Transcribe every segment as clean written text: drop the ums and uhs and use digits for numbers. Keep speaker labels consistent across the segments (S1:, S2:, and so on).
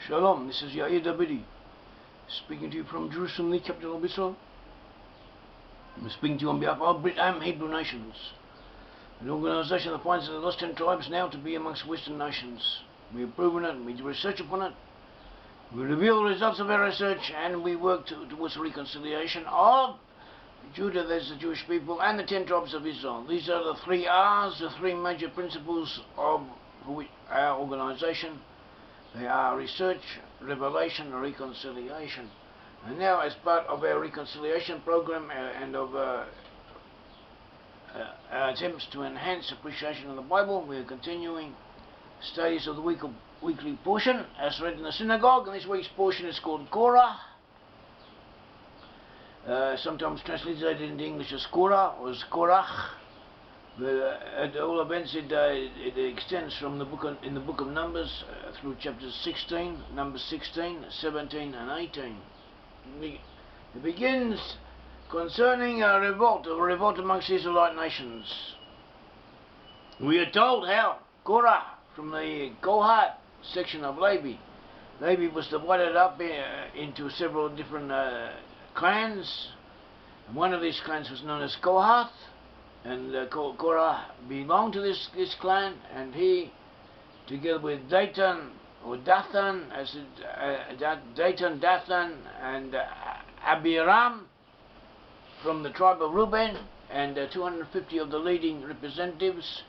S1: Shalom, this is Yair Davidiy, speaking to you from Jerusalem, the capital of Israel. I'm speaking to you on behalf of Brit-Am Hebrew nations, an organization that finds the lost 10 tribes now to be amongst Western nations. We have proven it, we do research upon it, we reveal the results of our research, and we work towards the reconciliation of Judah, that's the Jewish people, and the 10 tribes of Israel. These are the 3 R's, the 3 major principles of our organization. They are research, revelation, and reconciliation. And now, as part of our reconciliation program and of our attempts to enhance appreciation of the Bible, we are continuing studies of the weekly portion as read in the synagogue, and this week's portion is called Korah. Sometimes translated into English as Korah or as Korach. But at all events, it extends from the book of Numbers through chapters 16, Numbers 16, 17, and 18. It begins concerning a revolt amongst the Israelite nations. We are told how Korah, from the Kohat section of Levi was divided up into several different clans. And one of these clans was known as Kohath. And Korah belonged to this clan, and he, together with Dathan, Dathan, and Abiram from the tribe of Reuben, and 250 of the leading representatives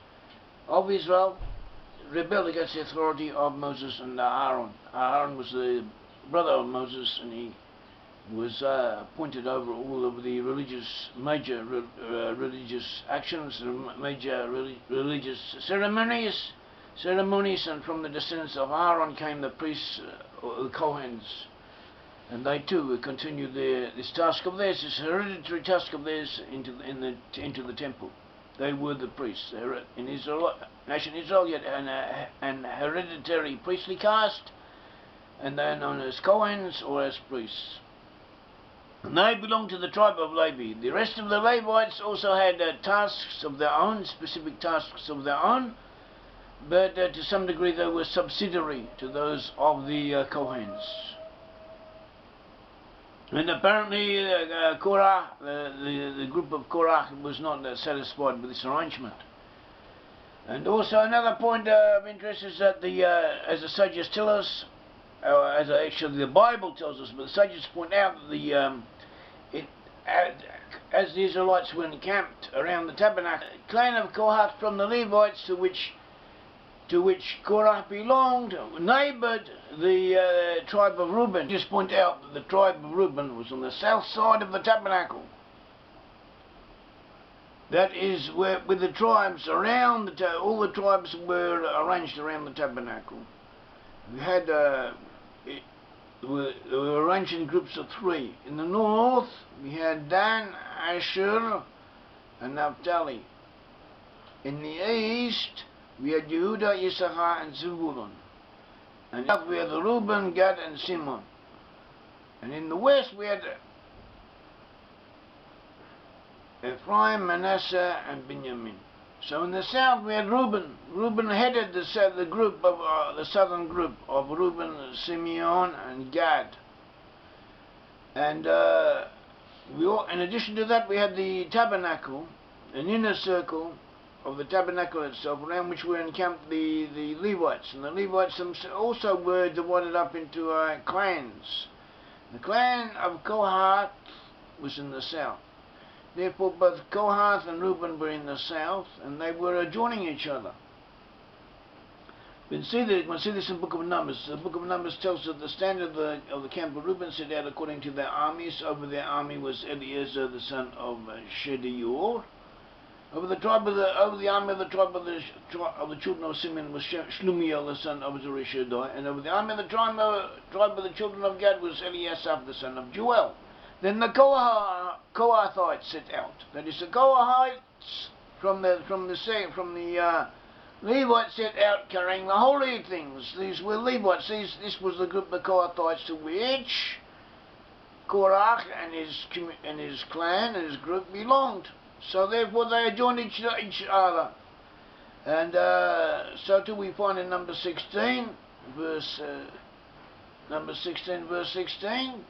S1: of Israel, rebelled against the authority of Moses and Aaron. Aaron was the brother of Moses, and he was appointed over all of the major religious actions, major religious ceremonies, and from the descendants of Aaron came the priests, or the Kohens, and they too continued this task of theirs, this hereditary task of theirs, into the temple. They were the priests. They were in Israel, nation Israel, yet an hereditary priestly caste, and they are known as Kohens or as priests. And they belonged to the tribe of Levi. The rest of the Levites also had tasks of their own, specific tasks of their own, but to some degree they were subsidiary to those of the Kohens. And apparently Korah, the group of Korach, was not satisfied with this arrangement. And also another point of interest is that as the sages tell us, actually the Bible tells us, but the sages point out that as the Israelites were encamped around the tabernacle, the clan of Kohath from the Levites, to which Korah belonged, neighboured the tribe of Reuben. Just point out that the tribe of Reuben was on the south side of the tabernacle. That is where, with the tribes around all the tribes were arranged around the tabernacle. We had they were arranged in groups of 3. In the north, we had Dan, Asher, and Naphtali. In the east, we had Yehuda, Issachar, and Zebulun. And in the south, we had the Reuben, Gad, and Simon. And in the west, we had Ephraim, Manasseh, and Benjamin. So in the south we had Reuben. Reuben headed the group of the southern group of Reuben, Simeon, and Gad. And in addition to that, we had the tabernacle, an inner circle of the tabernacle itself, around which were encamped the Levites. And the Levites also were divided up into clans. The clan of Kohath was in the south. Therefore, both Kohath and Reuben were in the south, and they were adjoining each other. We can see this in the book of Numbers. The book of Numbers tells that the standard of the camp of Reuben set out according to their armies. Over their army was Eliezer, the son of Shediur. Over the army of the tribe of the children of Simeon was Shlumiel, the son of Zurishaddai. And over the army of the tribe of the children of Gad was Eliasaph, the son of Joel. Then the Kohathites set out. That is, the Kohathites from the Levites set out carrying the holy things. These were Levites. This was the group of Kohathites to which Korach and his clan and his group belonged. So therefore they adjoined each other. And so too we find in Numbers 16, verse number 16, verse 16.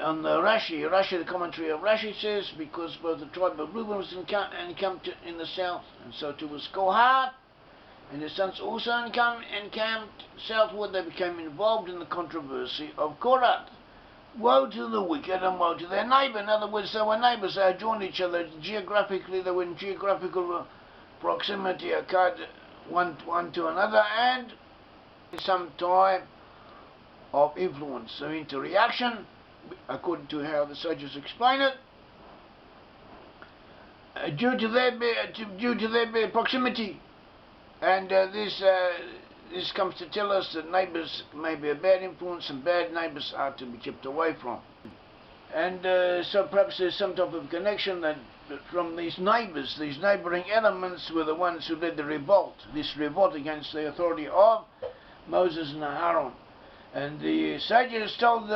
S1: On the Rashi, the commentary of Rashi says, because both the tribe of Reuben was encamped in the south, and so too was Korah, and his sons also encamped southward. They became involved in the controversy of Korah. Woe to the wicked and woe to their neighbour. In other words, they were neighbours. They had joined each other geographically. They were in geographical proximity, occurred one to another, and some type of influence. So interreaction, according to how the sages explain it, due to their proximity, and this comes to tell us that neighbours may be a bad influence, and bad neighbours are to be kept away from. And so perhaps there's some type of connection that from these neighbours, these neighbouring elements were the ones who led the revolt, this revolt against the authority of Moses and Aaron. And the sages took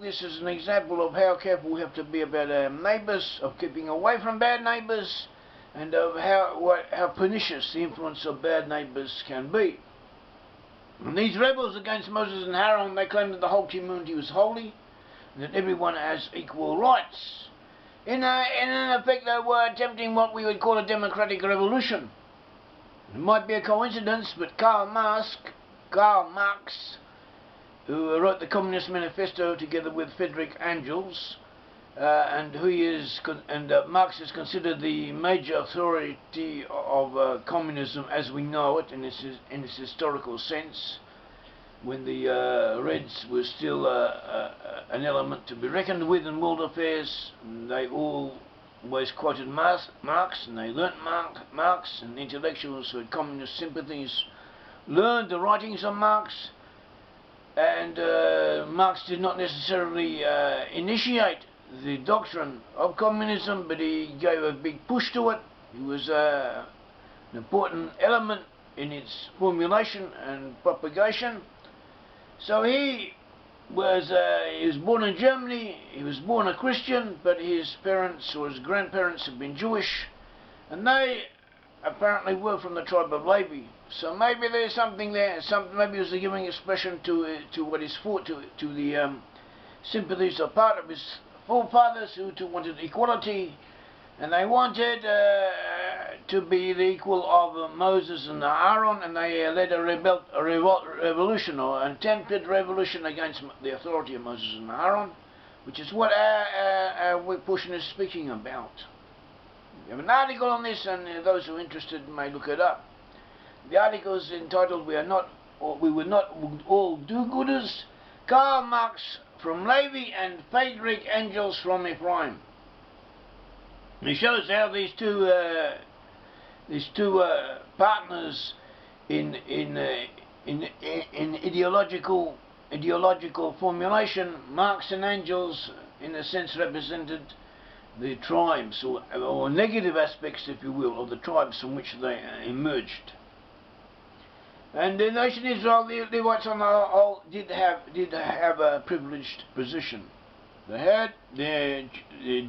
S1: this as an example of how careful we have to be about our neighbours, of keeping away from bad neighbours, and of how pernicious the influence of bad neighbours can be. And these rebels against Moses and Aaron, they claimed that the whole community was holy, and that everyone has equal rights. In effect, they were attempting what we would call a democratic revolution. It might be a coincidence, but Karl Marx, who wrote the Communist Manifesto together with Friedrich Engels, Marx is considered the major authority of communism as we know it in its historical sense, when the Reds were still an element to be reckoned with in world affairs. They always quoted Marx, and they learnt Marx, and intellectuals who had communist sympathies learned the writings of Marx. And Marx did not necessarily initiate the doctrine of communism, but he gave a big push to it. He was an important element in its formulation and propagation. So he was born in Germany. He was born a Christian, but his parents or his grandparents had been Jewish, and they apparently were from the tribe of Levi. So maybe there's something there. Maybe it was a giving expression to what is to the sympathies of part of his forefathers who too wanted equality, and they wanted to be the equal of Moses and Aaron, and they led a revolution, or an attempted revolution against the authority of Moses and Aaron, which is what our portion is speaking about. We have an article on this, and those who are interested may look it up. The article is entitled "We Were Not All Do-Gooders: Karl Marx from Levi and Friedrich Engels from Ephraim." It shows how these two partners in ideological formulation, Marx and Engels, in a sense, represented the tribes, or negative aspects, if you will, of the tribes from which they emerged. And the nation Israel, the Levites on the whole, did have a privileged position. They had their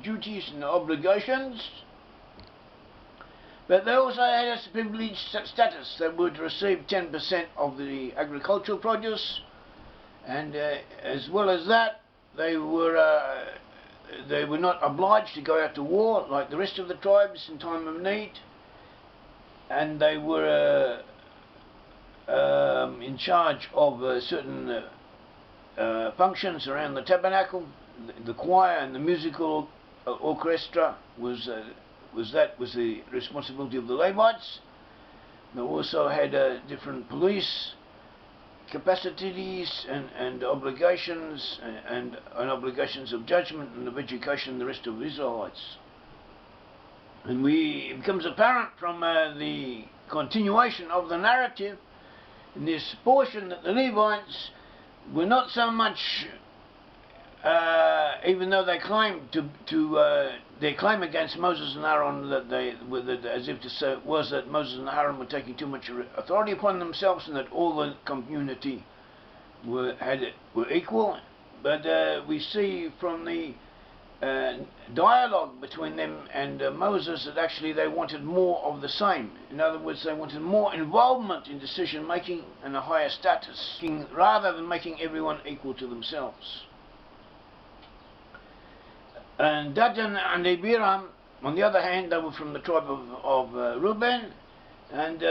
S1: duties and obligations, but they also had a privileged status. They would receive 10% of the agricultural produce, and as well as that, they were not obliged to go out to war like the rest of the tribes in time of need, and they were in charge of certain functions around the tabernacle. The choir and the musical orchestra was the responsibility of the Levites. They also had different police capacities and obligations and obligations of judgment and of education, the rest of the Israelites. And it becomes apparent from the continuation of the narrative in this portion that the Levites were not so much, even though they claimed their claim against Moses and Aaron, as if to say was that Moses and Aaron were taking too much authority upon themselves, and that all the community were equal. But we see from the dialogue between them and Moses that actually they wanted more of the same. In other words, they wanted more involvement in decision making and a higher status, rather than making everyone equal to themselves. And Dathan and Abiram, on the other hand, they were from the tribe of Reuben, and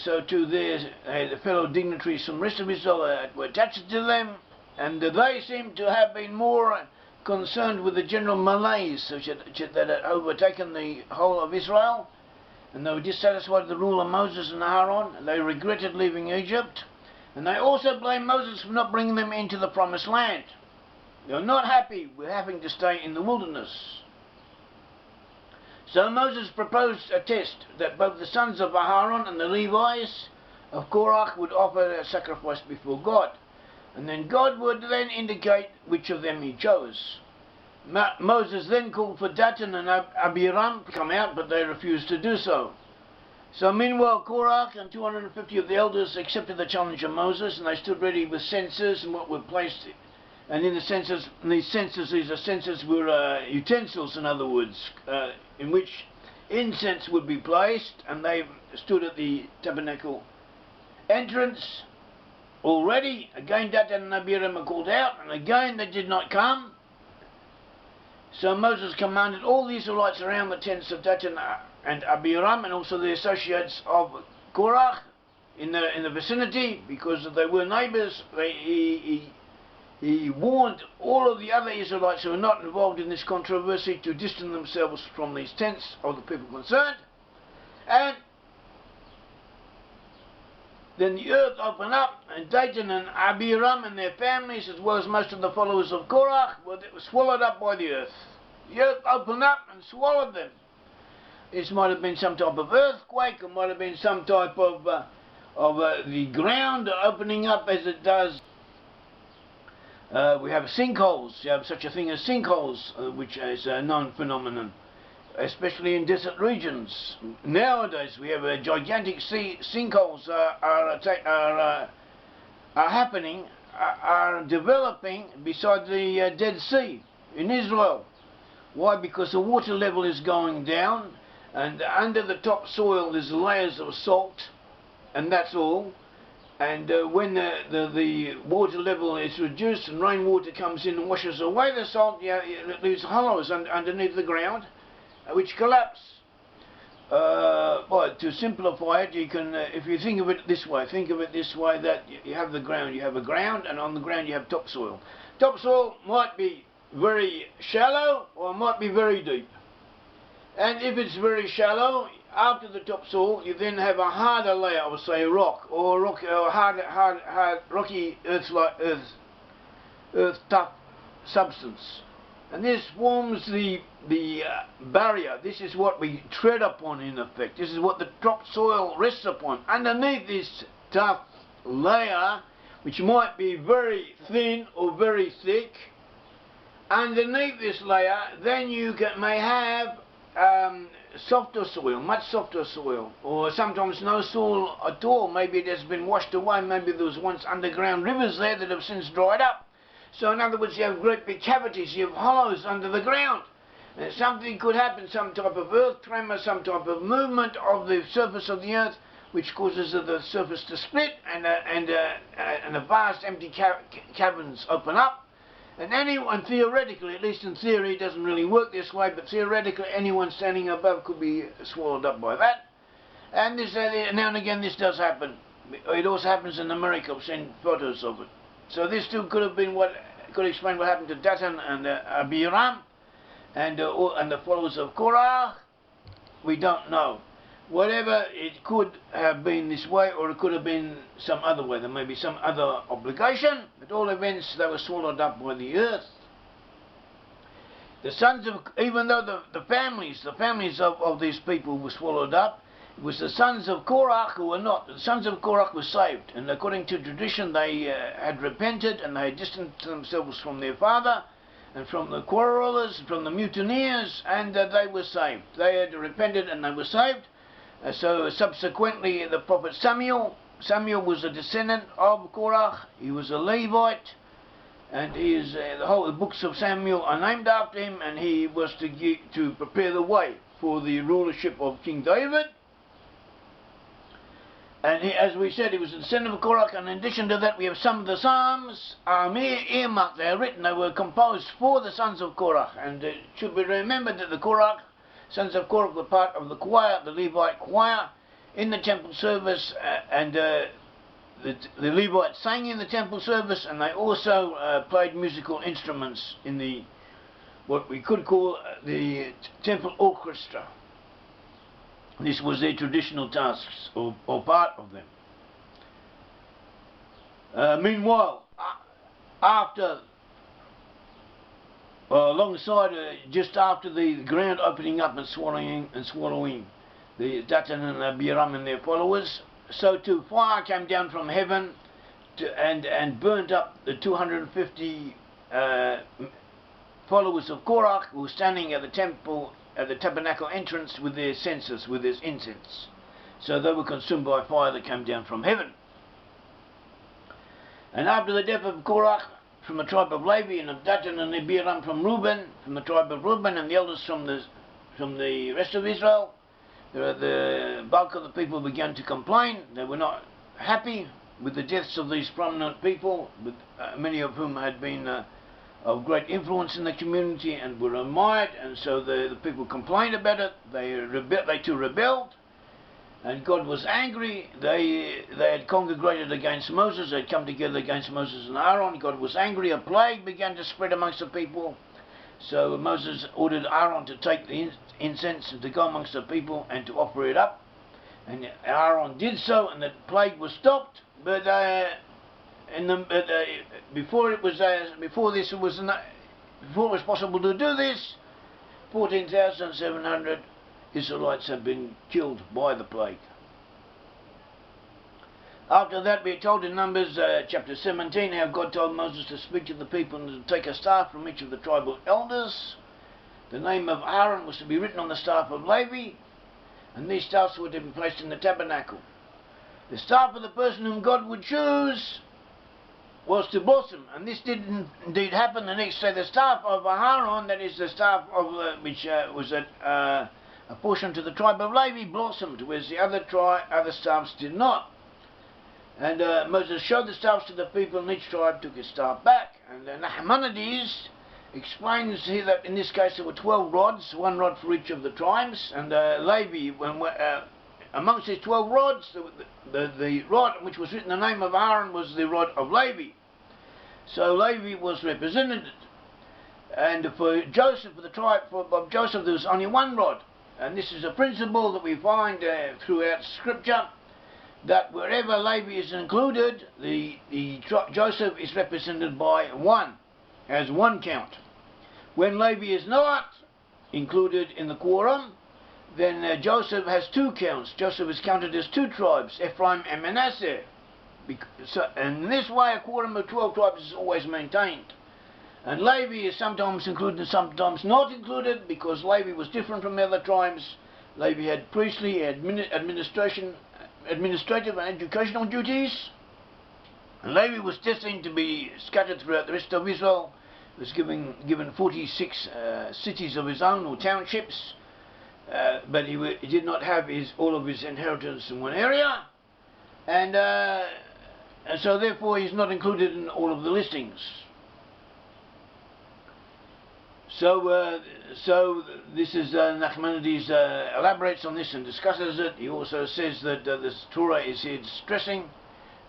S1: so too the fellow dignitaries from the rest of Israel were attached to them, and they seem to have been more concerned with the general malaise that had overtaken the whole of Israel, and they were dissatisfied with the rule of Moses and Aaron, and they regretted leaving Egypt, and they also blamed Moses for not bringing them into the promised land. They were not happy with having to stay in the wilderness. So Moses proposed a test that both the sons of Aaron and the Levites of Korach would offer a sacrifice before God, and then God would then indicate which of them he chose. Moses then called for Dathan and Abiram to come out, but they refused to do so. So meanwhile Korach and 250 of the elders accepted the challenge of Moses, and they stood ready with censers and what were placed. And in the censers, these censers were utensils, in other words, in which incense would be placed, and they stood at the tabernacle entrance. Already, again Dathan and Abiram were called out, and again they did not come. So Moses commanded all the Israelites around the tents of Dathan and Abiram, and also the associates of Korach in the vicinity, because they were neighbours. He warned all of the other Israelites who were not involved in this controversy to distance themselves from these tents of the people concerned. And then the earth opened up, and Dathan and Abiram and their families, as well as most of the followers of Korach, were swallowed up by the earth. The earth opened up and swallowed them. This might have been some type of earthquake, or might have been some type of the ground opening up as it does. We have sinkholes. You have such a thing as sinkholes, which is a known phenomenon, especially in desert regions. Nowadays, we have gigantic sinkholes are developing beside the Dead Sea in Israel. Why? Because the water level is going down, and under the top soil there's layers of salt, and that's all. And when the water level is reduced and rainwater comes in and washes away the salt, it leaves hollows underneath the ground, which collapse. But to simplify it, you can, if you think of it this way, that you have the ground, you have a ground, and on the ground you have topsoil. Topsoil might be very shallow or it might be very deep. And if it's very shallow, after the topsoil, you then have a harder layer of, say, rock, or hard, rocky earth tough substance. And this forms the barrier. This is what we tread upon, in effect. This is what the topsoil rests upon. Underneath this tough layer, which might be very thin or very thick, underneath this layer, then you may have softer soil, much softer soil, or sometimes no soil at all. Maybe it has been washed away. Maybe there was once underground rivers there that have since dried up. So in other words, you have great big cavities, you have hollows under the ground. And something could happen, some type of earth tremor, some type of movement of the surface of the earth, which causes the surface to split, and a vast empty caverns open up. And anyone, theoretically, at least in theory, it doesn't really work this way, but theoretically anyone standing above could be swallowed up by that. And this, now and again this does happen. It also happens in America. I've seen photos of it. So this too could have been could explain what happened to Dathan and Abiram and the followers of Korah. We don't know. Whatever, it could have been this way, or it could have been some other way. There may be some other obligation. At all events, they were swallowed up by the earth. The sons of, even though the families of these people were swallowed up, it was the sons of Korach who were not. The sons of Korach were saved, and according to tradition, they had repented and they had distanced themselves from their father and from the quarrelers, from the mutineers, and they were saved. They had repented and they were saved. So subsequently, the prophet Samuel was a descendant of Korach. He was a Levite, and he is the whole books of Samuel are named after him, and he was to prepare the way for the rulership of King David. And he, as we said, he was the descendant of Korach, and in addition to that we have some of the Psalms are earmarked, they are written, they were composed for the sons of Korach, and it should be remembered that the Korach, sons of Korach, were part of the choir, the Levite choir, in the temple service, and the Levites sang in the temple service, and they also played musical instruments in the, what we could call the temple orchestra. This was their traditional tasks, or part of them. Meanwhile, alongside, just after the ground opening up and swallowing the Dathan and Abiram and their followers, so too fire came down from heaven and burnt up the 250 followers of Korach who were standing at the temple, at the tabernacle entrance with their censers, with their incense. So they were consumed by fire that came down from heaven. And after the death of Korach from the tribe of Levi, and of Dathan and Abiram from Reuben, from the tribe of Reuben, and the elders from the rest of Israel, the bulk of the people began to complain. They were not happy with the deaths of these prominent people, with, many of whom had been of great influence in the community and were admired, and so the people complained about it. They too rebelled, and God was angry. They had congregated against Moses. They had come together against Moses and Aaron. God was angry. A plague began to spread amongst the people. So Moses ordered Aaron to take the incense and to go amongst the people and to offer it up, and Aaron did so, and the plague was stopped. But before it was possible to do this, 14,700 Israelites have been killed by the plague. After that, we are told in Numbers chapter 17 how God told Moses to speak to the people and to take a staff from each of the tribal elders. The name of Aaron was to be written on the staff of Levi, and these staffs were to be placed in the tabernacle. The staff of the person whom God would choose was to blossom, and this did indeed happen. The next day, the staff of Aaron, that is the staff of which was a portion to the tribe of Levi, blossomed, whereas the other staffs did not. And Moses showed the staffs to the people, and each tribe took his staff back. And Nachmanides explains here that in this case there were 12 rods, one rod for each of the tribes, and Levi, amongst these 12 rods, the rod which was written the name of Aaron was the rod of Levi. So Levi was represented, and for Joseph, for the tribe of Joseph, there was only one rod. And this is a principle that we find throughout Scripture, that wherever Levi is included, Joseph is represented by one, as one count. When Levi is not included in the quorum, then Joseph has two counts. Joseph is counted as two tribes, Ephraim and Manasseh. And in this way, a quorum of 12 tribes is always maintained. And Levi is sometimes included and sometimes not included, because Levi was different from the other tribes. Levi had priestly, administrative and educational duties. And Levi was destined to be scattered throughout the rest of Israel. He was given 46 cities of his own, or townships. But he did not have all of his inheritance in one area, and so therefore he's not included in all of the listings. So this is Nachmanides elaborates on this and discusses it. He also says that this Torah is here stressing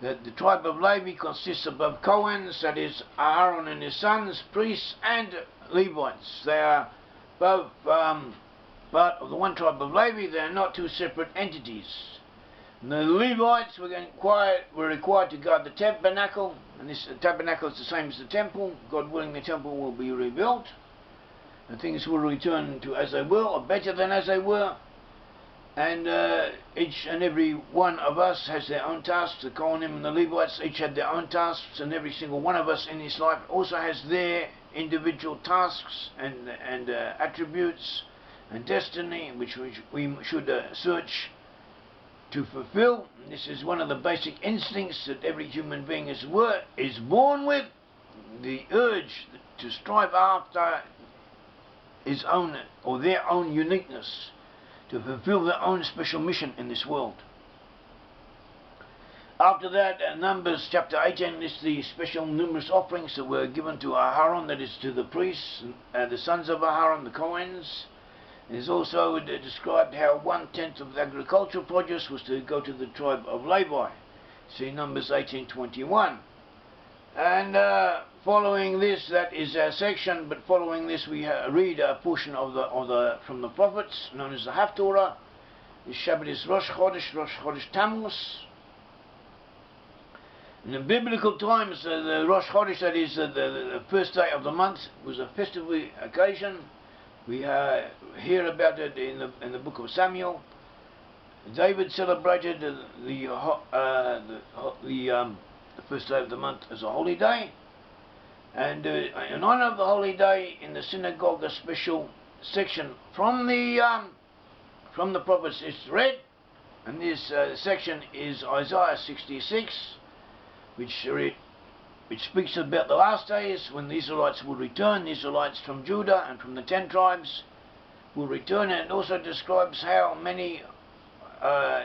S1: that the tribe of Levi consists of both Cohens, that is Aaron and his sons, priests, and Levites. They are both part of the one tribe of Levi. They are not two separate entities. And the Levites were required to guard the tabernacle, and this tabernacle is the same as the temple. God willing, the temple will be rebuilt, and things will return to as they were, or better than as they were. And each and every one of us has their own tasks. The Kohanim and the Levites each had their own tasks, and every single one of us in his life also has their individual tasks and attributes and destiny which we should search to fulfill. And this is one of the basic instincts that every human being is born with, the urge to strive after his own or their own uniqueness, to fulfill their own special mission in this world. After that, Numbers chapter 18 lists the special numerous offerings that were given to Aharon, that is to the priests, the sons of Aharon, the Cohens. It is also described how 1/10 of the agricultural produce was to go to the tribe of Levi. See Numbers 18:21. And following this, that is our section. But following this, we read a portion from the prophets, known as the Haftorah. The Shabbat is Rosh Chodesh Tammuz. In the biblical times, the Rosh Chodesh, that is the first day of the month, was a festive occasion. We hear about it in the book of Samuel. David celebrated the first day of the month as a holy day, and in honor of the holy day, in the synagogue, a special section from the prophets is read, and this section is Isaiah 66. Which speaks about the last days when the Israelites will return. The Israelites from Judah and from the 10 tribes will return, and it also describes how many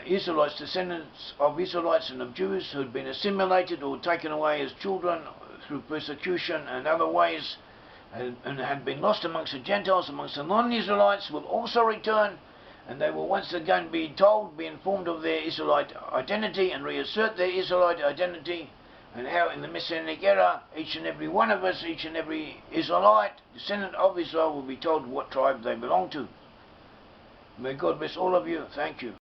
S1: Israelites, descendants of Israelites and of Jews who had been assimilated or taken away as children through persecution and other ways, and had been lost amongst the Gentiles, amongst the non-Israelites, will also return, and they will once again be informed of their Israelite identity and reassert their Israelite identity. And how in the Messianic era, each and every one of us, each and every Israelite, descendant of Israel, will be told what tribe they belong to. May God bless all of you. Thank you.